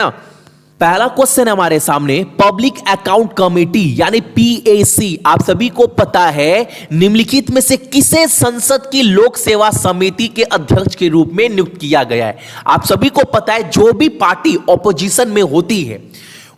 पहला क्वेश्चन हमारे सामने, पब्लिक अकाउंट कमेटी यानी पीएसी, आप सभी को पता है निम्नलिखित में से किसे संसद की लोक सेवा समिति के अध्यक्ष के रूप में नियुक्त किया गया है। आप सभी को पता है जो भी पार्टी ऑपोजिशन में होती है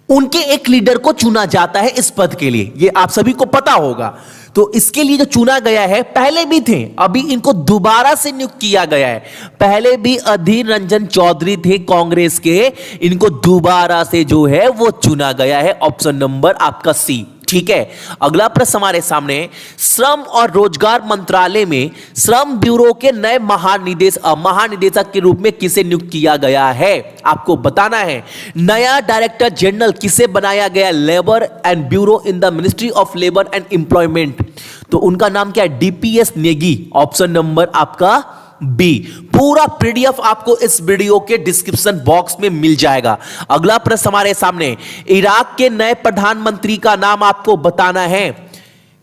उनके एक लीडर को चुना जाता है इस पद के लिए, ये आप सभी को पता होगा। तो इसके लिए जो चुना गया है, पहले भी थे, अभी इनको दोबारा से नियुक्त किया गया है। पहले भी अधीर रंजन चौधरी थे कांग्रेस के, इनको दोबारा से जो है वो चुना गया है। ऑप्शन नंबर आपका सी, ठीक है। अगला प्रश्न हमारे सामने, श्रम और रोजगार मंत्रालय में श्रम ब्यूरो के नए महानिदेशक के रूप में किसे नियुक्त किया गया है, आपको बताना है। नया डायरेक्टर जनरल किसे बनाया गया, labour and bureau in the ministry of labour and employment, तो उनका नाम क्या है, डीपीएस नेगी। ऑप्शन नंबर आपका बी। पूरा पीडीएफ आपको इस वीडियो के डिस्क्रिप्शन बॉक्स में मिल जाएगा। अगला प्रश्न हमारे सामने, इराक के नए प्रधानमंत्री का नाम आपको बताना है।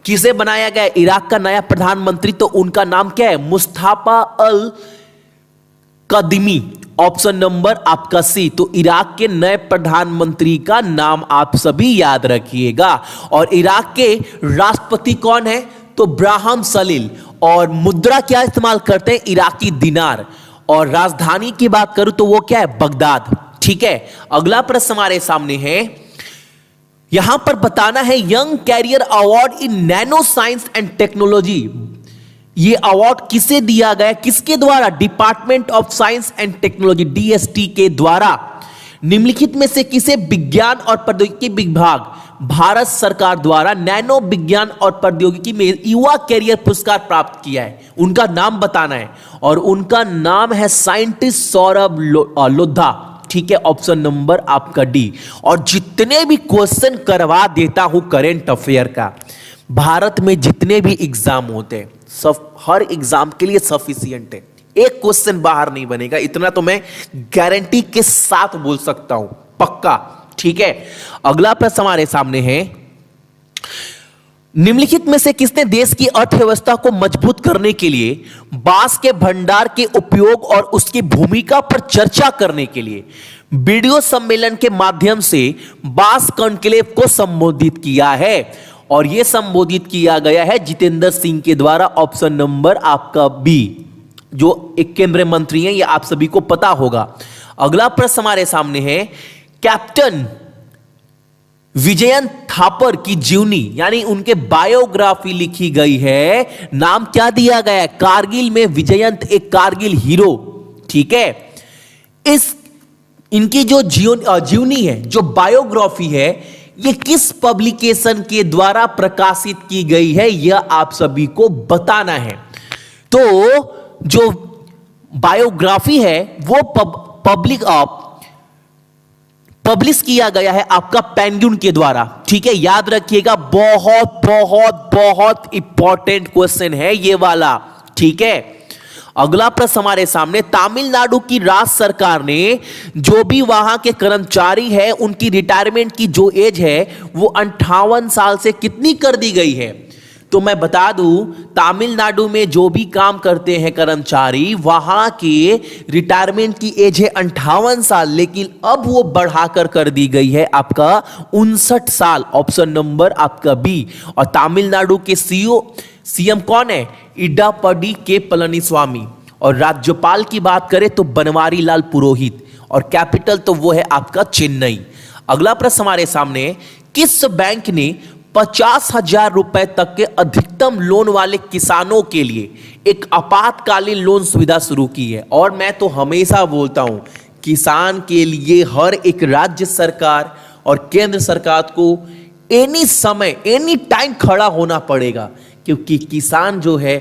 किसे बनाया गया इराक का नया प्रधानमंत्री, तो उनका नाम क्या है, मुस्तफा अल कदमी। ऑप्शन नंबर आपका सी। तो इराक के नए प्रधानमंत्री का नाम आप सभी याद रखिएगा। और इराक के राष्ट्रपति कौन है, तो ब्राहम सलील। और मुद्रा क्या इस्तेमाल करते हैं, इराकी दिनार। और राजधानी की बात करूं तो वो क्या है, बगदाद, ठीक है। अगला प्रश्न हमारे सामने है, यहां पर बताना है young career award in nano science and technology, ये अवार्ड किसे दिया गया, किसके द्वारा, department of science and technology DST के द्वारा। निम्नलिखित में से किसे विज्ञान और प्रौद्योगिकी विभाग भारत सरकार द्वारा नैनो विज्ञान और प्रौद्योगिकी में युवा कैरियर पुरस्कार प्राप्त किया है, उनका नाम बताना है। और उनका नाम है साइंटिस्ट सौरभ लोधा, ठीक है। ऑप्शन नंबर आपका डी। और जितने भी क्वेश्चन करवा देता हूं करेंट अफेयर का, भारत में जितने भी एग्जाम होते हैं सब हर एग्जाम के लिए सफिशिएंट है, एक क्वेश्चन बाहर नहीं बनेगा, इतना तो मैं गारंटी के साथ बोल सकता हूं, पक्का, ठीक है। अगला प्रश्न हमारे सामने है, निम्नलिखित में से किसने देश की अर्थव्यवस्था को मजबूत करने के लिए बांस के भंडार के उपयोग और उसकी भूमिका पर चर्चा करने के लिए वीडियो सम्मेलन के माध्यम से बांस कॉन्क्लेव को संबोधित किया है। और यह संबोधित किया गया है जितेंद्र सिंह के द्वारा। ऑप्शन नंबर आपका बी, जो एक केंद्रीय मंत्री हैं, यह आप सभी को पता होगा। अगला प्रश्न हमारे सामने है, कैप्टन विजयन थापर की जीवनी यानी उनके बायोग्राफी लिखी गई है, नाम क्या दिया गया है, कारगिल में विजयंत एक कारगिल हीरो, ठीक है। इस इनकी जो जीवनी है, जो बायोग्राफी है, ये किस पब्लिकेशन के द्वारा प्रकाशित की गई है, यह आप सभी को बताना है। तो जो बायोग्राफी है वो पब्लिश किया गया है आपका पेंगुइन के द्वारा, ठीक है, याद रखिएगा। बहुत बहुत बहुत इंपॉर्टेंट क्वेश्चन है ये वाला, ठीक है। अगला प्रश्न हमारे सामने, तमिलनाडु की राज्य सरकार ने जो भी वहां के कर्मचारी है उनकी रिटायरमेंट की जो एज है वो 58 साल से कितनी कर दी गई है। तो मैं बता दूं, तमिलनाडु में जो भी काम करते हैं कर्मचारी, वहां के रिटायरमेंट की एज है 58 साल, लेकिन अब वो बढ़ाकर कर दी गई है आपका 59 साल। ऑप्शन नंबर आपका बी। और तमिलनाडु के सीएम कौन है, इडापडी के पलनीस्वामी। और राज्यपाल की बात करें तो बनवारी लाल पुरोहित। और कैपिटल तो वो है आपका चेन्नई। अगला प्रश्न हमारे सामने, किस बैंक ने 50,000 रुपए तक के अधिकतम लोन वाले किसानों के लिए एक आपातकालीन लोन सुविधा शुरू की है। और मैं तो हमेशा बोलता हूं, किसान के लिए हर एक राज्य सरकार और केंद्र सरकार को एनी समय एनी टाइम खड़ा होना पड़ेगा, क्योंकि किसान जो है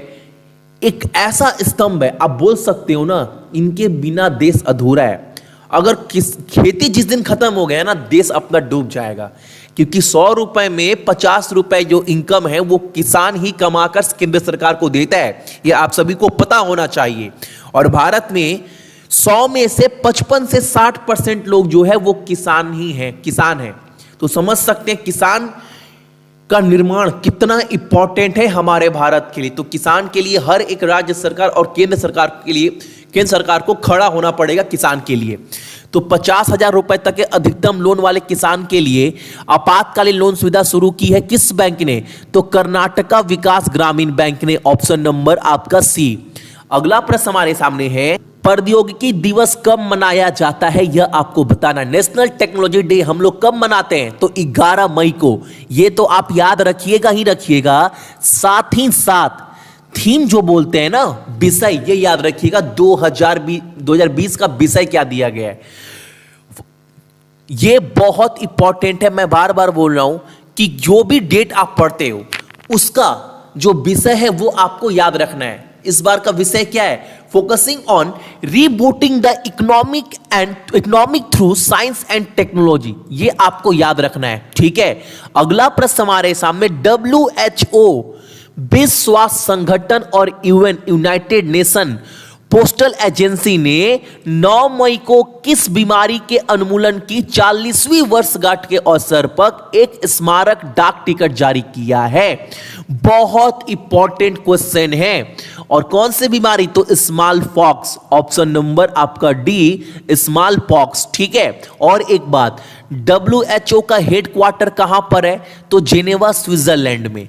एक ऐसा स्तंभ है, आप बोल सकते हो ना, इनके बिना देश अधूरा है। अगर खेती जिस दिन खत्म हो गया ना, देश अपना डूब जाएगा, क्योंकि 100 रुपए में 50 रुपए जो इनकम है वो किसान ही कमाकर केंद्र सरकार को देता है, ये आप सभी को पता होना चाहिए। और भारत में 100 में से 55 से 60% लोग जो है वो किसान हैं। तो समझ सकते हैं किसान का निर्माण कितना इंपॉर्टेंट है हमारे भारत के लिए। तो किसान के लिए हर एक राज्य सरकार और केंद्र सरकार को खड़ा होना पड़ेगा किसान के लिए। तो 50,000 रुपए तक के अधिकतम लोन वाले किसान के लिए आपातकालीन लोन सुविधा शुरू की है किस बैंक ने? तो कर्नाटका विकास ग्रामीण बैंक ने। ऑप्शन नंबर आपका सी। अगला प्रश्न हमारे सामने है, प्रौद्योगिकी दिवस कब मनाया जाता है यह आपको बताना। नेशनल टेक्नोलॉजी डे हम लोग कब मनाते हैं? तो 11 मई को। यह तो आप याद रखिएगा ही रखिएगा। साथ ही साथ थीम जो बोलते हैं ना, विषय, ये याद रखिएगा 2020 का विषय क्या दिया गया है। ये बहुत इंपॉर्टेंट है, मैं बार बार बोल रहा हूं कि जो भी डेट आप पढ़ते हो उसका जो विषय है वो आपको याद रखना है। इस बार का विषय क्या है? Focusing on rebooting the economic through science and technology. ये आपको याद रखना है, ठीक है। अगला प्रश्न हमारे सामने, WHO विश्व स्वास्थ्य संगठन और यूनाइटेड नेशन पोस्टल एजेंसी ने 9 मई को किस बीमारी के उन्मूलन की 40वीं वर्षगांठ के अवसर पर एक स्मारक डाक टिकट जारी किया है? बहुत इंपॉर्टेंट क्वेश्चन है। और कौन सी बीमारी? तो स्मॉल पॉक्स। ऑप्शन नंबर आपका डी, स्मॉल पॉक्स, ठीक है। और एक बात, WHO का हेडक्वार्टर कहां पर है? तो जेनेवा स्विट्जरलैंड में।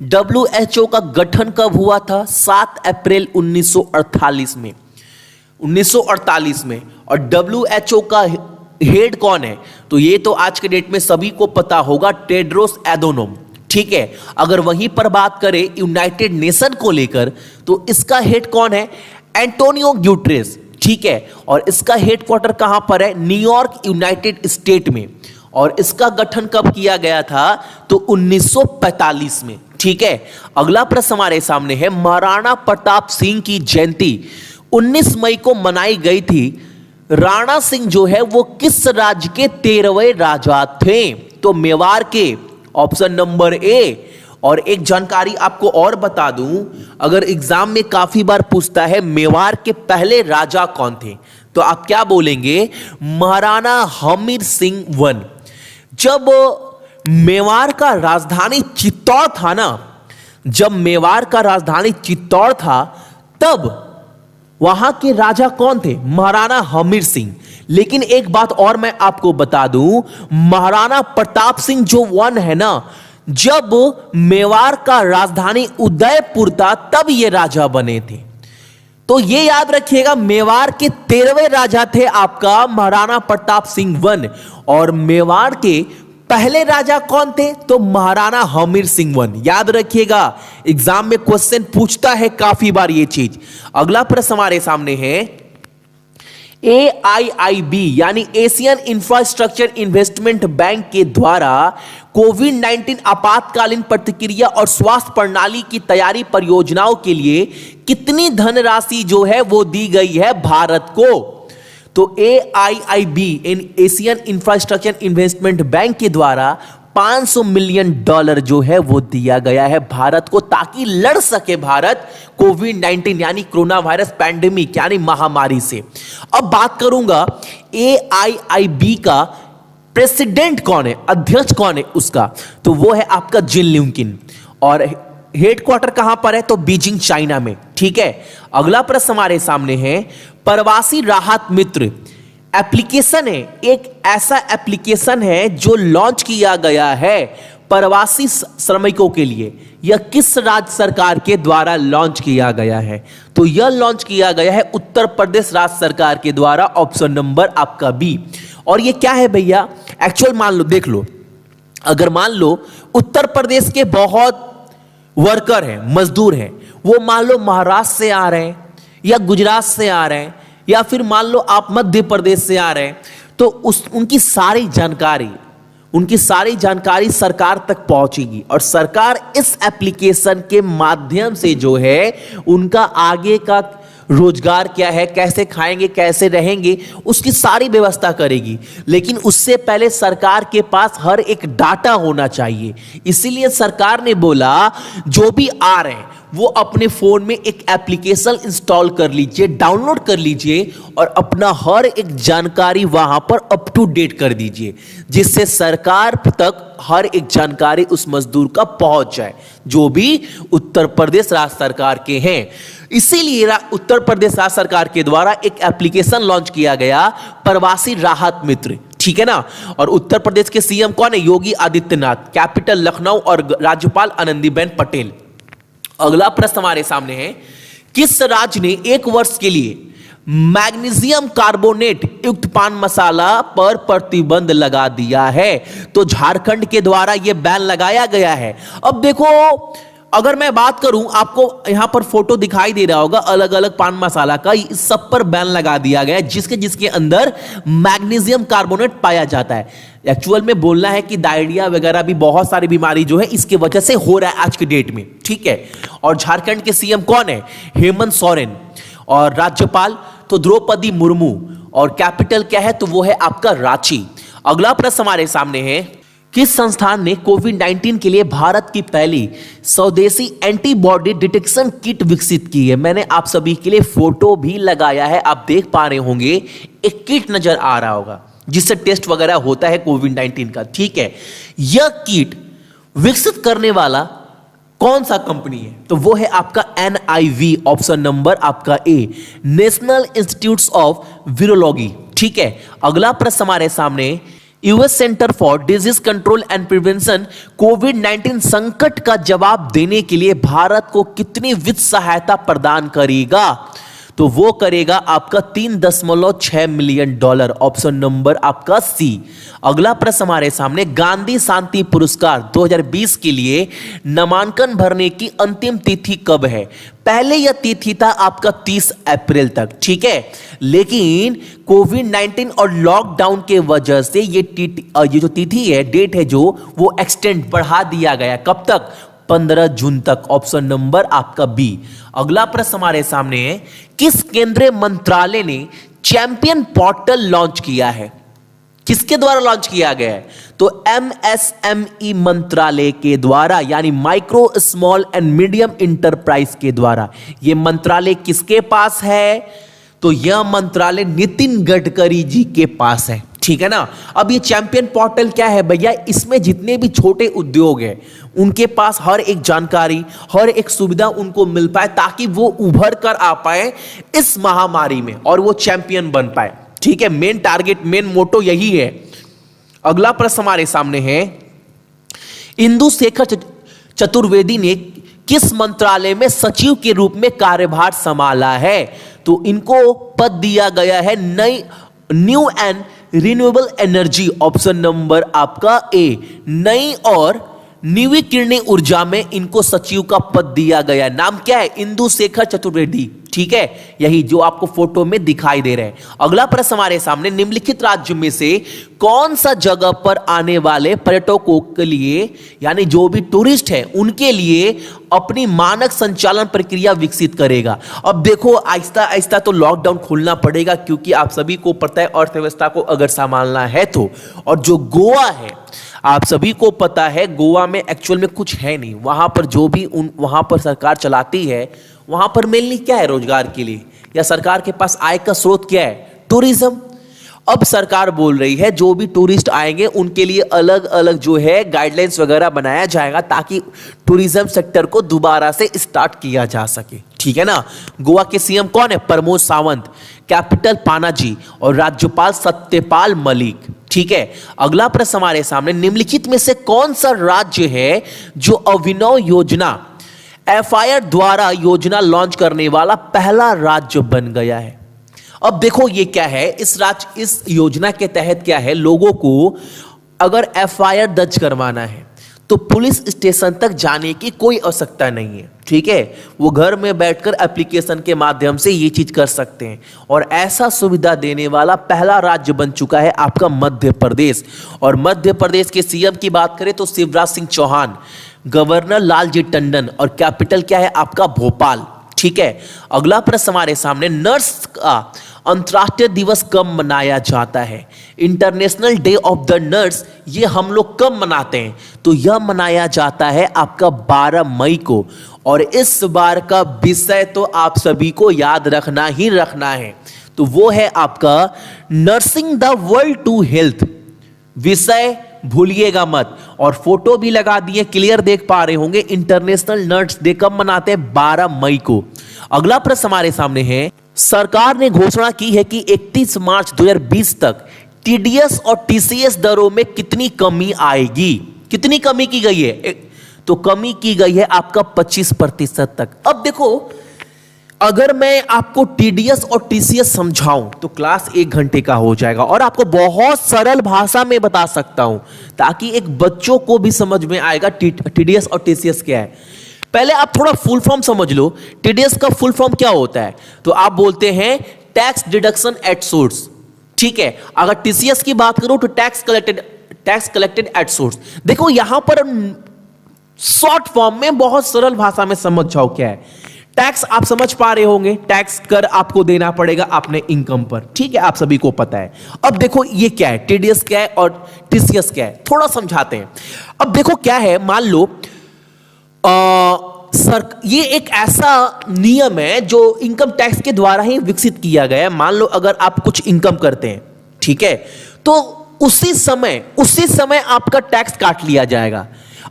WHO का गठन कब हुआ था? 7 अप्रैल 1948 में। 1948 में। और WHO का हेड कौन है? तो ये तो आज के डेट में सभी को पता होगा, टेड्रोस एधनोम, ठीक है। अगर वहीं पर बात करें यूनाइटेड नेशन को लेकर तो इसका हेड कौन है? एंटोनियो ग्यूटेरेस, ठीक है। और इसका हेडक्वार्टर कहां पर है? न्यूयॉर्क, यूनाइटेड स्टेट में। और इसका गठन कब किया गया था? तो 1945 में, ठीक है। अगला प्रश्न हमारे सामने है, महाराणा प्रताप सिंह की जयंती 19 मई को मनाई गई थी। राणा सिंह जो है वो किस राज्य के 13वें राजा थे? तो मेवाड़ के। Option number A. और एक जानकारी आपको और बता दूं, अगर एग्जाम में काफी बार पूछता है मेवाड़ के पहले राजा कौन थे, तो आप क्या बोलेंगे? महाराणा हमीर सिंह वन। जब मेवाड़ का राजधानी चित्तौड़ था ना, जब मेवाड़ का राजधानी चित्तौड़ था तब वहां के राजा कौन थे? महाराणा हमीर सिंह। लेकिन एक बात और मैं आपको बता दूं, महाराणा प्रताप सिंह जो वन है ना, जब मेवाड़ का राजधानी उदयपुर था तब ये राजा बने थे। तो ये याद रखिएगा, मेवाड़ के 13वें राजा थे आपका महाराणा प्रताप सिंह वन। और मेवाड़ के पहले राजा कौन थे? तो महाराणा हमीर सिंह वन। याद रखिएगा, एग्जाम में क्वेश्चन पूछता है काफी बार ये चीज। अगला प्रश्न हमारे सामने है, AIIB यानी एशियन इंफ्रास्ट्रक्चर इन्वेस्टमेंट बैंक के द्वारा कोविड-19 आपातकालीन प्रतिक्रिया और स्वास्थ्य प्रणाली की तैयारी परियोजनाओं के लिए कितनी धनराशि जो है वो दी गई है भारत को? तो AIIB Asian infrastructure investment bank के द्वारा $500 मिलियन जो है वो दिया गया है भारत को, ताकि लड़ सके भारत कोविड-19 यानी कोरोना वायरस पैंडेमिक यानी महामारी से। अब बात करूंगा AIIB का प्रेसिडेंट कौन है, अध्यक्ष कौन है उसका? तो वो है आपका जिन ल्यूकिन। और हेडक्वार्टर कहां पर है? तो बीजिंग, चाइना में, ठीक है। अगला प्रश्न हमारे सामने है, प्रवासी राहत मित्र एप्लीकेशन है, एक ऐसा एप्लीकेशन है जो लॉन्च किया गया है प्रवासी श्रमिकों के लिए। यह किस राज्य सरकार के द्वारा लॉन्च किया गया है? तो यह लॉन्च किया गया है उत्तर प्रदेश राज्य सरकार के द्वारा। ऑप्शन नंबर आपका बी। और यह क्या है भैया? एक्चुअल मान लो, देख लो, अगर मान लो उत्तर प्रदेश के बहुत वर्कर हैं, मजदूर हैं, वो मान लो महाराष्ट्र से आ रहे हैं या गुजरात से आ रहे हैं या फिर मान लो आप मध्य प्रदेश से आ रहे हैं, तो उनकी सारी जानकारी सरकार तक पहुंचेगी और सरकार इस एप्लीकेशन के माध्यम से जो है उनका आगे का रोजगार क्या है, कैसे खाएंगे, कैसे रहेंगे, उसकी सारी व्यवस्था करेगी। लेकिन उससे पहले सरकार के पास हर एक डाटा होना चाहिए। इसीलिए सरकार ने बोला जो भी आ रहे हैं वो अपने फोन में एक एप्लीकेशन इंस्टॉल कर लीजिए, डाउनलोड कर लीजिए और अपना हर एक जानकारी वहां पर अप टू डेट कर दीजिए, जिससे सरकार तक हर एक जानकारी उस मजदूर का पहुंच जाए जो भी उत्तर प्रदेश राज्य सरकार के हैं। इसीलिए उत्तर प्रदेश राज्य सरकार के द्वारा एक एप्लीकेशन लॉन्च किया गया, प्रवासी राहत मित्र, ठीक है ना। और उत्तर प्रदेश के सीएम कौन है? योगी आदित्यनाथ, कैपिटल लखनऊ और राज्यपाल आनंदीबेन पटेल। अगला प्रश्न हमारे सामने है, किस राज्य ने 1 वर्ष के लिए मैग्नीशियम कार्बोनेट युक्त पान मसाला पर प्रतिबंध लगा दिया है? तो झारखंड के द्वारा यह बैन लगाया गया है। अब देखो, अगर मैं बात करूं, आपको यहां पर फोटो दिखाई दे रहा होगा अलग अलग पान मसाला का, इस सब पर बैन लगा दिया गया है जिसके अंदर मैग्नीशियम कार्बोनेट पाया जाता है। एक्चुअल में बोलना है कि डायरिया वगैरह भी बहुत सारी बीमारी जो है इसके वजह से हो रहा है आज के डेट में, ठीक है। और झारखंड के सीएम कौन है? हेमंत सोरेन। और राज्यपाल तो द्रौपदी मुर्मू। और कैपिटल क्या है? तो वो है आपका रांची। अगला प्रश्न हमारे सामने है, किस संस्थान ने कोविड-19 के लिए भारत की पहली स्वदेशी एंटीबॉडी डिटेक्शन किट विकसित की है? मैंने आप सभी के लिए फोटो भी लगाया है, आप देख पा रहे होंगे, एक किट नजर आ रहा होगा जिससे टेस्ट वगैरह होता है कोविड-19 का, ठीक है। यह किट विकसित करने वाला कौन सा कंपनी है? तो वो है आपका NIV, ऑप्शन नंबर आपका A, national institute of virology, ठीक है। अगला प्रश्न हमारे सामने, US centre for disease control and prevention कोविड-19 संकट का जवाब देने के लिए भारत को कितनी वित्त सहायता प्रदान करेगा? तो वो करेगा आपका $3.6 मिलियन, ऑप्शन नंबर आपका सी। अगला प्रश्न हमारे सामने, गांधी शांति पुरस्कार 2020 के लिए नामांकन भरने की अंतिम तिथि कब है? पहले यह तिथि था आपका 30 अप्रैल तक, ठीक है, लेकिन कोविड-19 और लॉकडाउन के वजह से ये जो तिथि है, डेट है जो, वो एक्सटेंड बढ़ा दिया गया। कब तक? 15 जून तक, ऑप्शन नंबर आपका बी। अगला प्रश्न हमारे सामने है, किस केंद्रीय मंत्रालय ने चैंपियन पोर्टल लॉन्च किया है? किसके द्वारा लॉन्च किया गया है? तो MSME मंत्रालय के द्वारा, यानी micro small and medium enterprise के द्वारा। यह मंत्रालय किसके पास है? तो यह मंत्रालय नितिन गडकरी जी के पास है, ठीक है ना। अब ये चैंपियन पोर्टल क्या है भैया? इसमें जितने भी छोटे उद्योग हैं उनके पास हर एक जानकारी, हर एक सुविधा उनको मिल पाए ताकि वो उभर कर आ पाए इस महामारी में और वो चैंपियन बन पाए, ठीक है। मेन टारगेट, मेन मोटो यही है। अगला प्रश्न हमारे सामने है, इंदु शेखर चतुर्वेदी ने किस मंत्रालय में सचिव के रूप में कार्यभार संभाला है? तो इनको पद दिया गया है new and renewable energy, option number आपका ए, नई और नवीकरणीय ऊर्जा में इनको सचिव का पद दिया गया। नाम क्या है? इंदु शेखर चतुर्वेदी, ठीक है, यही जो आपको फोटो में दिखाई दे रहे हैं। अगला प्रश्न हमारे सामने, निम्नलिखित राज्य में से कौन सा जगह पर आने वाले पर्यटकों के लिए, यानी जो भी टूरिस्ट हैं उनके लिए अपनी मानक संचालन प्रक्रिया विकसित करेगा? अब देखो, आहिस्ता आहिस्ता तो लॉकडाउन खोलना पड़ेगा क्योंकि आप सभी को पता है अर्थव्यवस्था को अगर संभालना है तो। और जो गोवा है, आप सभी को पता है गोवा में एक्चुअल में कुछ है नहीं, वहां पर जो भी वहां पर सरकार चलाती है, वहां पर मेनली क्या है? रोजगार के लिए, या सरकार के पास आय का स्रोत क्या है? टूरिज्म। अब सरकार बोल रही है जो भी टूरिस्ट आएंगे उनके लिए अलग अलग जो है गाइडलाइंस वगैरह बनाया जाएगा ताकि टूरिज्म सेक्टर को दोबारा से स्टार्ट किया जा सके, ठीक है ना। गोवा के सीएम कौन है? प्रमोद सावंत, कैपिटल पानाजी और राज्यपाल सत्यपाल मलिक, ठीक है। अगला प्रश्न हमारे सामने, निम्नलिखित में से कौन सा राज्य है जो अभिनव योजना FIR द्वारा योजना लॉन्च करने वाला पहला राज्य बन गया है? अब देखो ये क्या है, इस योजना के तहत क्या है, लोगों को अगर FIR दर्ज करवाना है तो पुलिस स्टेशन तक जाने की कोई आवश्यकता नहीं है, ठीक है। वो घर में बैठकर एप्लीकेशन के माध्यम से ये चीज कर सकते हैं और ऐसा सुविधा देने वाला पहला राज्य बन चुका है आपका मध्य प्रदेश। और मध्य प्रदेश के सीएम की बात करें तो शिवराज सिंह चौहान, गवर्नर लालजी टंडन और कैपिटल क्या है आपका भोपाल, ठीक है। अगला प्रश्न हमारे सामने, नर्स का अंतर्राष्ट्रीय दिवस कब मनाया जाता है? International day of the nurse ये हम लोग कब मनाते हैं? तो यह मनाया जाता है आपका 12 मई को। और इस बार का विषय तो आप सभी को याद रखना ही रखना है, तो वो है आपका nursing the world to health. विषय भूलिएगा मत, और फोटो भी लगा दिए, क्लियर देख पा रहे होंगे। इंटरनेशनल नर्स डे कब मनाते हैं? 12 मई को। अगला प्रश्न हमारे सामने है, सरकार ने घोषणा की है कि 31 मार्च 2020 तक टीडीएस और टीसीएस दरों में कितनी कमी आएगी? कितनी कमी की गई है? तो कमी की गई है आपका 25% तक। अब देखो, अगर मैं आपको टीडीएस और टीसीएस समझाऊं तो क्लास 1 घंटे का हो जाएगा, और आपको बहुत सरल भाषा में बता सकता हूं ताकि एक बच्चों को भी समझ में आएगा टीडीएस और टीसीएस क्या है। पहले आप थोड़ा फुल फॉर्म समझ लो। टीडीएस का फुल फॉर्म क्या होता है? तो आप बोलते हैं टैक्स डिडक्शन एट सोर्स, ठीक है। अगर टीसीएस की बात करूं तो टैक्स कलेक्टेड एट सोर्स। देखो यहां पर शॉर्ट फॉर्म में बहुत सरल भाषा में समझ जाओ क्या है। टैक्स आप समझ पा रहे होंगे, टैक्स कर आपको देना पड़ेगा अपने इनकम पर, ठीक है, आप सभी को पता है। अब देखो ये क्या है, टीडीएस क्या है और टीसीएस क्या है, थोड़ा समझाते हैं। अब देखो क्या है, मान लो ये एक ऐसा नियम है जो इनकम टैक्स के द्वारा ही विकसित किया गया है। मान लो अगर आप कुछ इनकम करते हैं, ठीक है, तो उसी समय आपका टैक्स काट लिया जाएगा।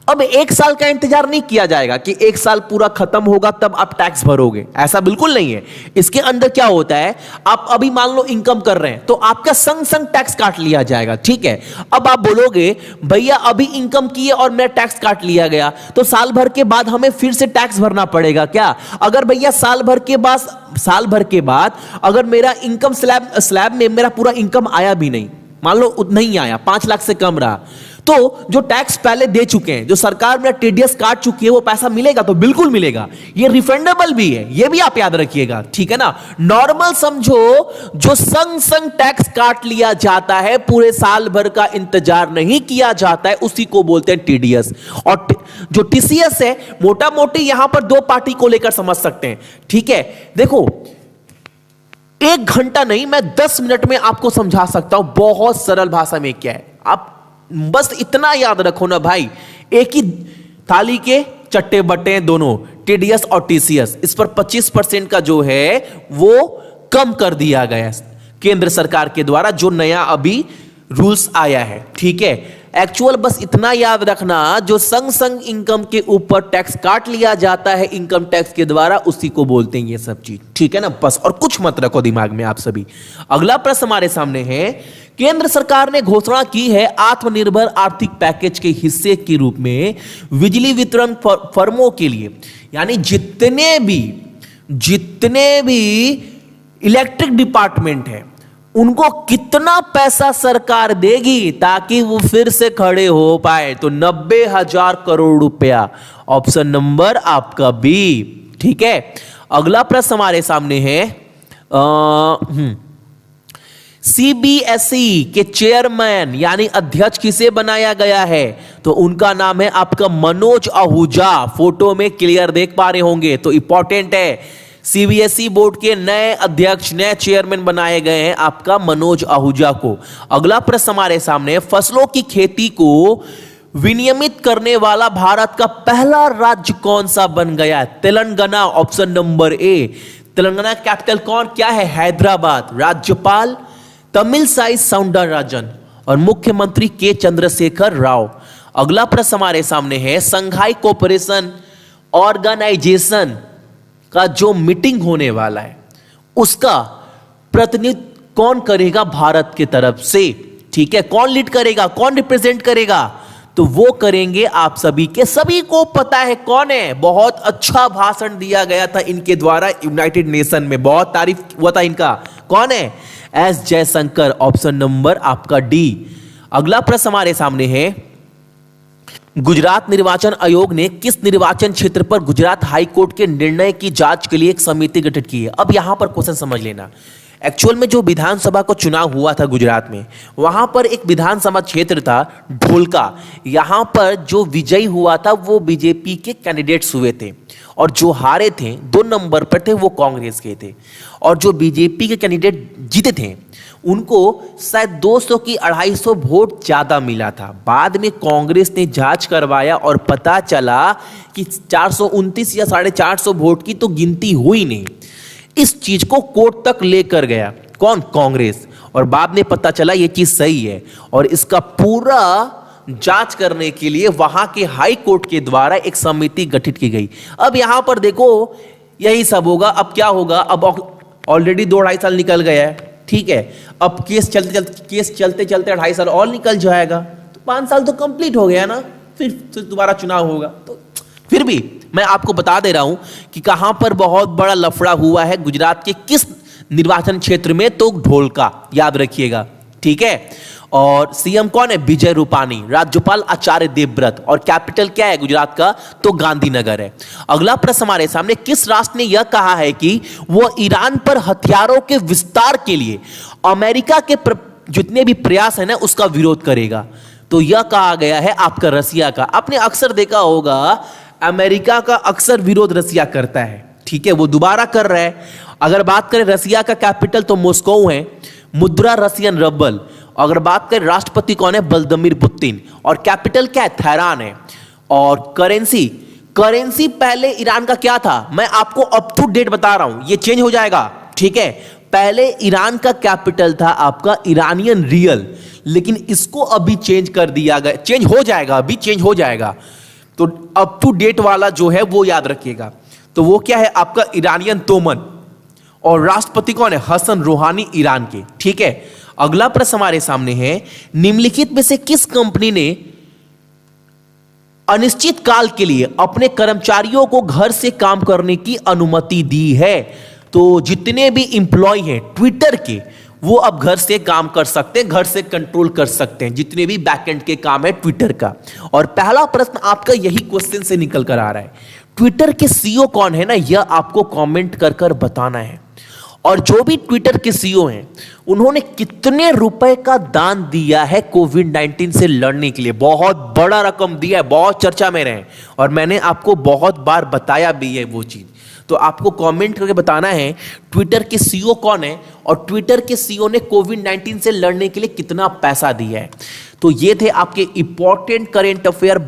अब 1 साल का इंतजार नहीं किया जाएगा कि 1 साल पूरा खत्म होगा तब आप टैक्स भरोगे, ऐसा बिल्कुल नहीं है। इसके अंदर क्या होता है, आप अभी मान लो इनकम कर रहे हैं तो आपका संग संग टैक्स काट लिया जाएगा, ठीक है। अब आप बोलोगे भैया अभी इनकम किए और मेरा टैक्स काट लिया गया, तो साल भर के बाद हमें फिर से टैक्स भरना पड़ेगा क्या? अगर भैया साल भर के बाद अगर मेरा इनकम स्लैब में मेरा पूरा इनकम आया भी नहीं, मान लो उतना ही आया, 5 लाख से कम रहा, तो जो टैक्स पहले दे चुके हैं, जो सरकार में टीडीएस काट चुकी है, वो पैसा मिलेगा? तो बिल्कुल मिलेगा। ये रिफंडेबल भी है, ये भी आप याद रखिएगा, ठीक है ना। नॉर्मल समझो, जो संग संग टैक्स काट लिया जाता है, पूरे साल भर का इंतजार नहीं किया जाता है, उसी को बोलते हैं टीडीएस। और जो टीसीएस है, मोटा मोटी यहां पर 2 पार्टी को लेकर समझ सकते हैं, ठीक है। देखो 1 घंटा नहीं, मैं 10 मिनट में आपको समझा सकता हूं बहुत सरल भाषा में क्या है। आप बस इतना याद रखो ना भाई, एक ही थाली के चट्टे बट्टे दोनों, टीडीएस और टीसीएस। इस पर 25% का जो है वो कम कर दिया गया केंद्र सरकार के द्वारा, जो नया अभी रूल्स आया है, ठीक है। एक्चुअल बस इतना याद रखना, जो संग संग इनकम के ऊपर टैक्स काट लिया जाता है इनकम टैक्स के द्वारा, उसी को बोलते हैं ये सब चीज, ठीक है ना। बस और कुछ मत रखो दिमाग में आप सभी। अगला प्रश्न हमारे सामने है, केंद्र सरकार ने घोषणा की है आत्मनिर्भर आर्थिक पैकेज के हिस्से के रूप में बिजली वितरण फर्मों के लिए, यानी जितने भी इलेक्ट्रिक डिपार्टमेंट है उनको कितना पैसा सरकार देगी ताकि वो फिर से खड़े हो पाए? तो 90,000 करोड़ रुपया, ऑप्शन नंबर आपका बी, ठीक है। अगला प्रश्न हमारे सामने है, सीबीएसई के चेयरमैन यानी अध्यक्ष किसे बनाया गया है? तो उनका नाम है आपका मनोज आहूजा। फोटो में क्लियर देख पा रहे होंगे, तो इंपॉर्टेंट है। सीबीएसई बोर्ड के नए अध्यक्ष, नए चेयरमैन बनाए गए हैं आपका मनोज आहूजा को। अगला प्रश्न हमारे सामने, फसलों की खेती को विनियमित करने वाला भारत का पहला राज्य कौन सा बन गया? Telangana, option number A. Telangana capital क्या है? हैदराबाद। राज्यपाल तमिलसाई सौंदरराजन और मुख्यमंत्री के चंद्रशेखर राव। अगला प्रश्न हमारे सामने है, संघाई कोऑपरेशन ऑर्गेनाइजेशन का जो मीटिंग होने वाला है उसका प्रतिनिधित्व कौन करेगा भारत की तरफ से? ठीक है, कौन लीड करेगा, कौन रिप्रेजेंट करेगा? तो वो करेंगे आप सभी के, सभी को पता है कौन है। बहुत अच्छा भाषण दिया गया था इनके द्वारा यूनाइटेड नेशन में, बहुत तारीफ हुआ था इनका। कौन है? एस जयशंकर, ऑप्शन नंबर आपका डी। अगला प्रश्न हमारे सामने है, गुजरात निर्वाचन आयोग ने किस निर्वाचन क्षेत्र पर गुजरात हाई कोर्ट के निर्णय की जांच के लिए एक समिति गठित की है? अब यहां पर क्वेश्चन समझ लेना। एक्चुअल में जो विधानसभा को चुनाव हुआ था गुजरात में, वहां पर एक विधानसभा क्षेत्र था ढोलका। यहां पर जो विजयी हुआ था वो बीजेपी के कैंडिडेट्स हुए थे, और जो हारे थे 2 नंबर पर थे वो कांग्रेस के थे, और जो बीजेपी के कैंडिडेट जीते थे उनको शायद 200 की 250 वोट ज्यादा मिला था। बाद में कांग्रेस ने जांच करवाया और पता चला कि 429 या 450 वोट की तो गिनती हुई नहीं। इस चीज को कोर्ट तक लेकर गया कौन? कांग्रेस। और बाद में पता चला ये चीज सही है, और इसका पूरा जांच करने के लिए वहां के हाई कोर्ट के द्वारा एक समिति गठित की गई। अब यहां पर देखो यही सब होगा। अब क्या होगा? अब ऑलरेडी 2-2.5 साल निकल गया है, ठीक है। अब केस चलते चलते 2.5 साल और निकल जाएगा, तो 5 साल तो कंप्लीट हो गया ना, फिर दोबारा चुनाव होगा। तो फिर भी मैं आपको बता दे रहा हूं कि कहां पर बहुत बड़ा लफड़ा हुआ है, गुजरात के किस निर्वाचन क्षेत्र में, तो ढोलका, याद रखिएगा, ठीक है। और सीएम कौन है? विजय रूपानी। राज्यपाल आचार्य देवव्रत। और कैपिटल क्या है गुजरात का? तो गांधीनगर है। अगला प्रश्न हमारे सामने, किस राष्ट्र ने यह कहा है कि वो ईरान पर हथियारों के विस्तार के लिए अमेरिका के जितने भी प्रयास है ना उसका विरोध करेगा? तो यह कहा गया है आपका रसिया का। आपने अक्सर देखा होगा अमेरिका का अक्सर विरोध रसिया करता है, ठीक है, वो दोबारा कर रहा है। अगर बात करें रसिया का कैपिटल तो मॉस्को है, मुद्रा रसियन रबल। अगर बात करें राष्ट्रपति कौन है? Vladimir Putin. और कैपिटल क्या है? तेहरान है। और करेंसी पहले ईरान का क्या था? मैं आपको अप टू डेट बता रहा हूं, ये चेंज हो जाएगा, ठीक है। पहले ईरान का कैपिटल था आपका ईरानियन रियल, लेकिन इसको अभी चेंज कर दिया गया, चेंज हो जाएगा, अभी चेंज हो जाएगा। तो अप टू डेट वाला जो है वो याद रखिएगा। तो वो क्या है आपका? ईरानियन तोमन। और राष्ट्रपति कौन है? हसन रूहानी ईरान के, ठीक है। अगला प्रश्न हमारे सामने है, निम्नलिखित में से किस कंपनी ने अनिश्चित काल के लिए अपने कर्मचारियों को घर से काम करने की अनुमति दी है? तो जितने भी इंप्लॉय हैं ट्विटर के, वो अब घर से काम कर सकते हैं, घर से कंट्रोल कर सकते हैं जितने भी बैकएंड के काम है ट्विटर का। और पहला प्रश्न आपका यही क्वेश्चन से निकल कर आ रहा है, ट्विटर के सीईओ कौन है ना, यह आपको कमेंट कर कर बताना है। और जो भी ट्विटर के सीईओ हैं उन्होंने कितने रुपए का दान दिया है कोविड-19 से लड़ने के लिए? बहुत बड़ा रकम दिया है, बहुत चर्चा में रहे, और मैंने आपको बहुत बार बताया भी है वो चीज। तो आपको कमेंट करके बताना है ट्विटर के सीईओ कौन है, और ट्विटर के सीईओ ने कोविड-19 से लड़ने के लिए कितना पैसा दिया है। तो ये थे आपके इंपॉर्टेंट करेंट अफेयर।